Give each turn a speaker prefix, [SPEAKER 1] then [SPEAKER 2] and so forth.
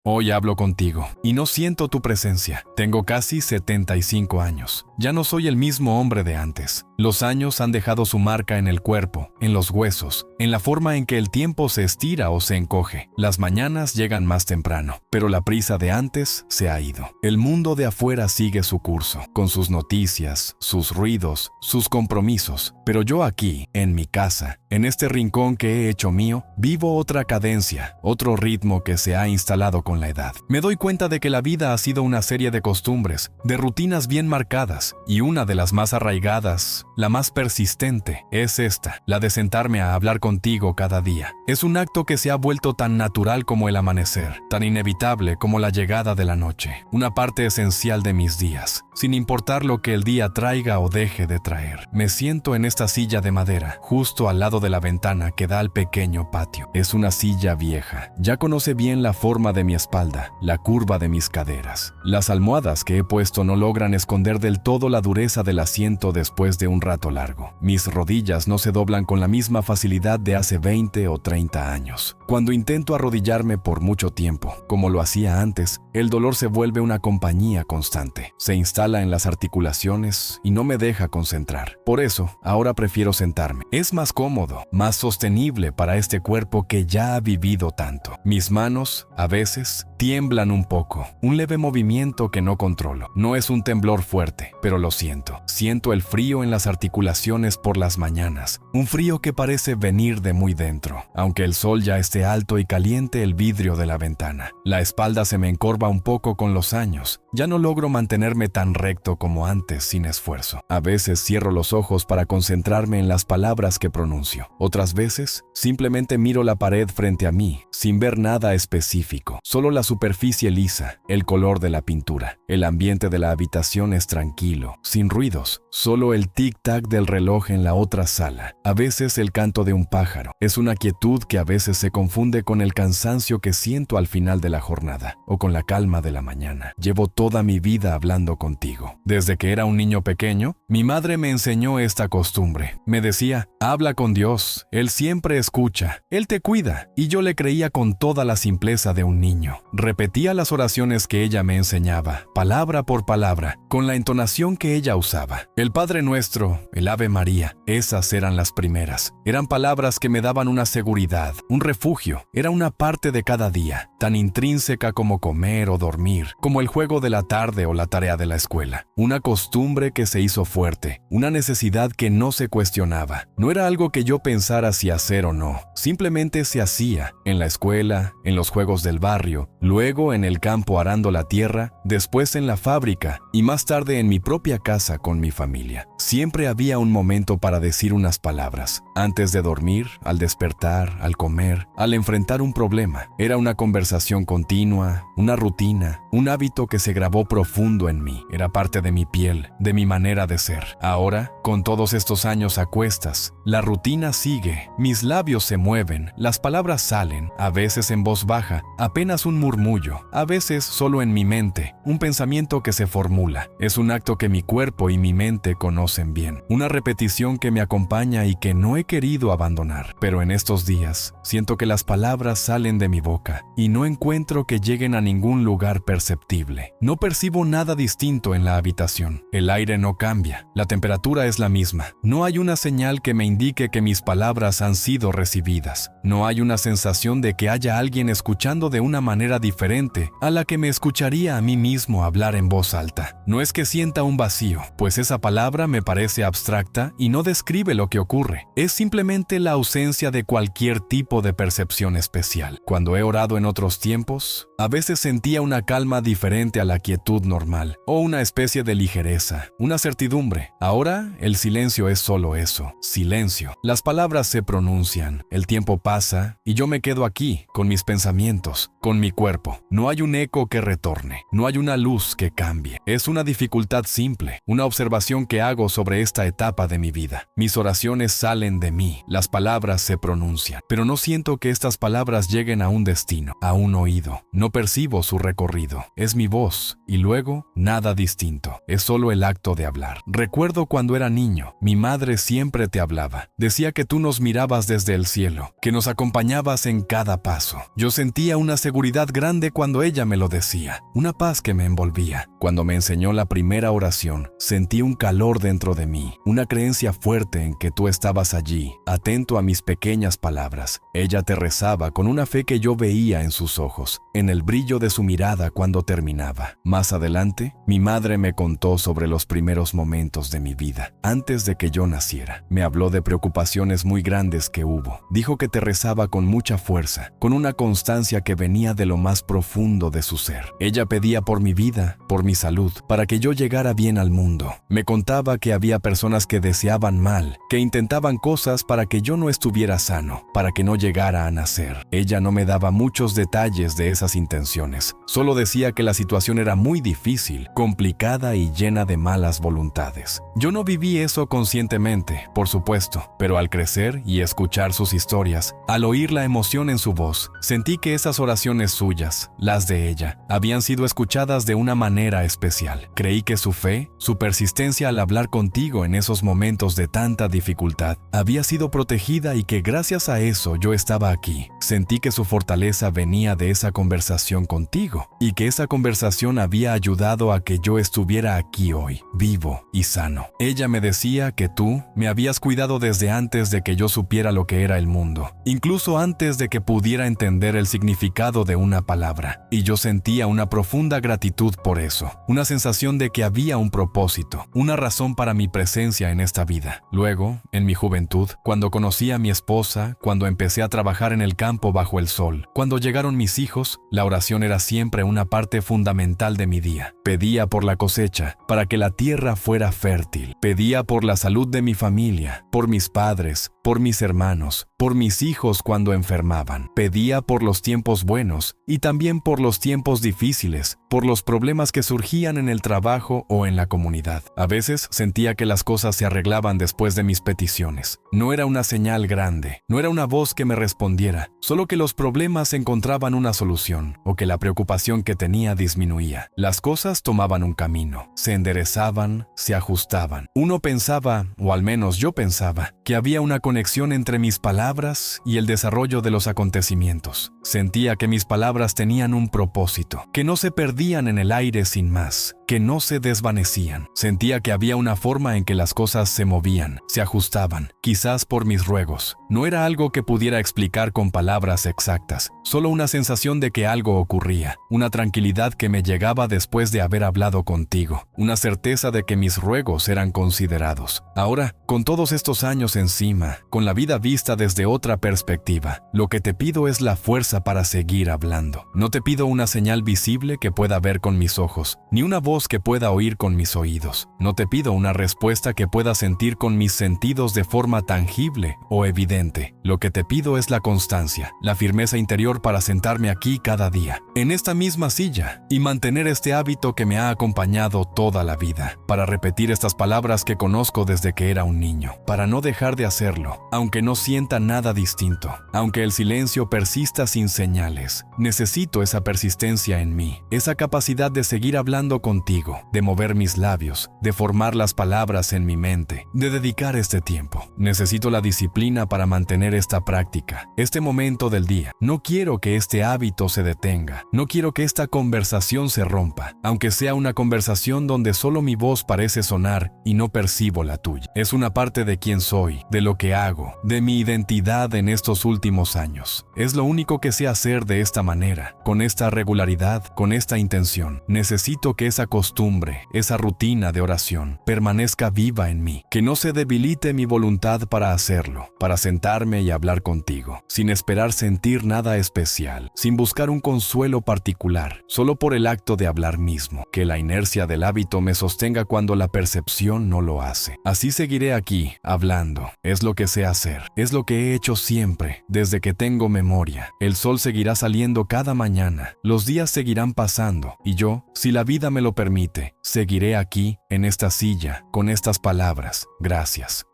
[SPEAKER 1] Hoy hablo contigo y no siento tu presencia. Tengo casi 75 años. Ya no soy el mismo hombre de antes. Los años han dejado su marca en el cuerpo, en los huesos, en la forma en que el tiempo se estira o se encoge. Las mañanas llegan más temprano, pero la prisa de antes se ha ido. El mundo de afuera sigue su curso, con sus noticias, sus ruidos, sus compromisos. Pero yo aquí, en mi casa, en este rincón que he hecho mío, vivo otra cadencia, otro ritmo que se ha instalado con la edad. Me doy cuenta de que la vida ha sido una serie de costumbres, de rutinas bien marcadas, y una de las más arraigadas, la más persistente, es esta, la de sentarme a hablar contigo cada día. Es un acto que se ha vuelto tan natural como el amanecer, tan inevitable como la llegada de la noche, una parte esencial de mis días, sin importar lo que el día traiga o deje de traer. Me siento en esta silla de madera, justo al lado de la ventana que da al pequeño patio. Es una silla vieja, ya conoce bien la forma de mi espalda, la curva de mis caderas. Las almohadas que he puesto no logran esconder del todo la dureza del asiento después de un rato largo. Mis rodillas no se doblan con la misma facilidad de hace 20 o 30 años. Cuando intento arrodillarme por mucho tiempo, como lo hacía antes, el dolor se vuelve una compañía constante. Se instala en las articulaciones y no me deja concentrar. Por eso, ahora prefiero sentarme. Es más cómodo, más sostenible para este cuerpo que ya ha vivido tanto. Mis manos, a veces, tiemblan un poco. Un leve movimiento que no controlo. No es un temblor fuerte, pero lo siento. Siento el frío en las articulaciones por las mañanas. Un frío que parece venir de muy dentro, aunque el sol ya esté alto y caliente el vidrio de la ventana. La espalda se me encorva un poco con los años. Ya no logro mantenerme tan recto como antes sin esfuerzo. A veces cierro los ojos para concentrarme en las palabras que pronuncio. Otras veces, simplemente miro la pared frente a mí, sin ver nada específico. Solo la superficie lisa, el color de la pintura. El ambiente de la habitación es tranquilo, sin ruidos. Solo el tic-tac del reloj en la otra sala. A veces el canto de un pájaro. Es una quietud que a veces se confunde con el cansancio que siento al final de la jornada, o con la calma de la mañana. Llevo toda mi vida hablando contigo. Desde que era un niño pequeño, mi madre me enseñó esta costumbre. Me decía, habla con Dios, Él siempre escucha, Él te cuida. Y yo le creía con toda la simpleza de un niño. Repetía las oraciones que ella me enseñaba, palabra por palabra, con la entonación que ella usaba. El Padre Nuestro, el Ave María, esas eran las primeras. Eran palabras que me daban una seguridad, un refugio. Era una parte de cada día, tan intrínseca como comer o dormir, como el juego de la tarde o la tarea de la escuela. Una costumbre que se hizo fuerte, una necesidad que no se cuestionaba. No era algo que yo pensara si hacer o no. Simplemente se hacía, en la escuela, en los juegos del barrio, luego en el campo arando la tierra, después en la fábrica y más tarde en mi propia casa con mi familia. Siempre había un momento para decir unas palabras. Antes de dormir, al despertar, al comer, al enfrentar un problema. Era una conversación continua, una rutina, un hábito que se grabó profundo en mí. Era parte de mi piel, de mi manera de ser. Ahora, con todos estos años a cuestas, la rutina sigue, mis labios se mueven, las palabras salen, a veces en voz baja, apenas un murmullo, a veces solo en mi mente, un pensamiento que se formula. Es un acto que mi cuerpo y mi mente conocen bien, una repetición que me acompaña y que no he querido abandonar. Pero en estos días, siento que las palabras salen de mi boca y no encuentro que lleguen a ningún lugar perceptible. No percibo nada distinto en la habitación. El aire no cambia, la temperatura es la misma. No hay una señal que me indique que mis palabras han sido recibidas. No hay una sensación de que haya alguien escuchando de una manera diferente a la que me escucharía a mí mismo hablar en voz alta. No es que sienta un vacío, pues esa palabra me parece abstracta y no describe lo que ocurre. Es simplemente la ausencia de cualquier tipo de percepción especial. Cuando he orado en otros tiempos, a veces sentía una calma diferente a la quietud normal, o una especie de ligereza, una certidumbre. Ahora, el silencio es solo eso, silencio. Las palabras se pronuncian, el tiempo pasa y yo me quedo aquí, con mis pensamientos, con mi cuerpo. No hay un eco que retorne, no hay una luz que cambie. Es una dificultad simple, una observación que hago sobre esta etapa de mi vida. Mis oraciones salen de mí, las palabras se pronuncian, pero no siento que estas palabras lleguen a un destino, a un oído. No percibo su recorrido. Es mi voz, y luego, nada distinto. Es solo el acto de hablar. Recuerdo cuando era niño, mi madre siempre te hablaba. Decía que tú nos mirabas desde el cielo, que nos acompañabas en cada paso. Yo sentía una seguridad grande grande cuando ella me lo decía, una paz que me envolvía. Cuando me enseñó la primera oración, sentí un calor dentro de mí, una creencia fuerte en que tú estabas allí, atento a mis pequeñas palabras. Ella te rezaba con una fe que yo veía en sus ojos, en el brillo de su mirada cuando terminaba. Más adelante, mi madre me contó sobre los primeros momentos de mi vida, antes de que yo naciera. Me habló de preocupaciones muy grandes que hubo. Dijo que te rezaba con mucha fuerza, con una constancia que venía de lo más profundo de su ser. Ella pedía por mi vida, por mi salud, para que yo llegara bien al mundo. Me contaba que había personas que deseaban mal, que intentaban cosas para que yo no estuviera sano, para que no llegara a nacer. Ella no me daba muchos detalles de esas intenciones. Solo decía que la situación era muy difícil, complicada y llena de malas voluntades. Yo no viví eso conscientemente, por supuesto, pero al crecer y escuchar sus historias, al oír la emoción en su voz, sentí que esas oraciones suyas, las de ella, habían sido escuchadas de una manera especial. Creí que su fe, su persistencia al hablar contigo en esos momentos de tanta dificultad, había sido protegida y que gracias a eso yo estaba aquí. Sentí que su fortaleza venía de esa conversación contigo y que esa conversación había ayudado a que yo estuviera aquí hoy, vivo y sano. Ella me decía que tú me habías cuidado desde antes de que yo supiera lo que era el mundo, incluso antes de que pudiera entender el significado de una palabra, y yo sentía una profunda gratitud por eso, una sensación de que había un propósito, una razón para mi presencia en esta vida. Luego, en mi juventud, cuando conocí a mi esposa, cuando empecé a trabajar en el campo bajo el sol, cuando llegaron mis hijos, la oración era siempre una parte fundamental de mi día. Pedía por la cosecha, para que la tierra fuera fértil. Pedía por la salud de mi familia, por mis padres, por mis hermanos, por mis hijos cuando enfermaban. Pedía por los tiempos buenos y también por los tiempos difíciles, por los problemas que surgían en el trabajo o en la comunidad. A veces sentía que las cosas se arreglaban después de mis peticiones. No era una señal grande, no era una voz que me respondiera, solo que los problemas encontraban una solución o que la preocupación que tenía disminuía. Las cosas tomaban un camino, se enderezaban, se ajustaban. Uno pensaba, o al menos yo pensaba, que había una conexión entre mis palabras y el desarrollo de los acontecimientos. Sentía que mis palabras tenían un propósito, que no se perdían en el aire sin más, que no se desvanecían. Sentía que había una forma en que las cosas se movían, se ajustaban, quizás por mis ruegos. No era algo que pudiera explicar con palabras exactas, solo una sensación de que algo ocurría, una tranquilidad que me llegaba después de haber hablado contigo, una certeza de que mis ruegos eran considerados. Ahora, con todos estos años encima, con la vida vista desde otra perspectiva, lo que te pido es la fuerza para seguir hablando. No te pido una señal visible que pueda ver con mis ojos, ni una voz que pueda oír con mis oídos. No te pido una respuesta que pueda sentir con mis sentidos de forma tangible o evidente. Lo que te pido es la constancia, la firmeza interior para sentarme aquí cada día, en esta misma silla, y mantener este hábito que me ha acompañado toda la vida, para repetir estas palabras que conozco desde que era un niño, para no dejar de hacerlo, aunque no sienta nada distinto, aunque el silencio persista sin señales. Necesito esa persistencia en mí, esa capacidad de seguir hablando contigo, de mover mis labios, de formar las palabras en mi mente, de dedicar este tiempo. Necesito la disciplina para mantener esta práctica, este momento del día. No quiero que este hábito se detenga, no quiero que esta conversación se rompa, aunque sea una conversación donde solo mi voz parece sonar y no percibo la tuya. Es una parte de quién soy, de lo que hago, de mi identidad en estos últimos años. Es lo único que sé hacer de esta manera, con esta regularidad, con esta intención. Necesito que esa costumbre, esa rutina de oración, permanezca viva en mí, que no se debilite mi voluntad para hacerlo, para sentarme y hablar contigo, sin esperar sentir nada especial, sin buscar un consuelo particular, solo por el acto de hablar mismo, que la inercia del hábito me sostenga cuando la percepción no lo hace. Así seguiré aquí, hablando. Es lo que sé hacer, es lo que he hecho siempre, desde que tengo memoria. El sol seguirá saliendo cada mañana, los días seguirán pasando, y yo, si la vida me lo permite, seguiré aquí, en esta silla, con estas palabras. Gracias.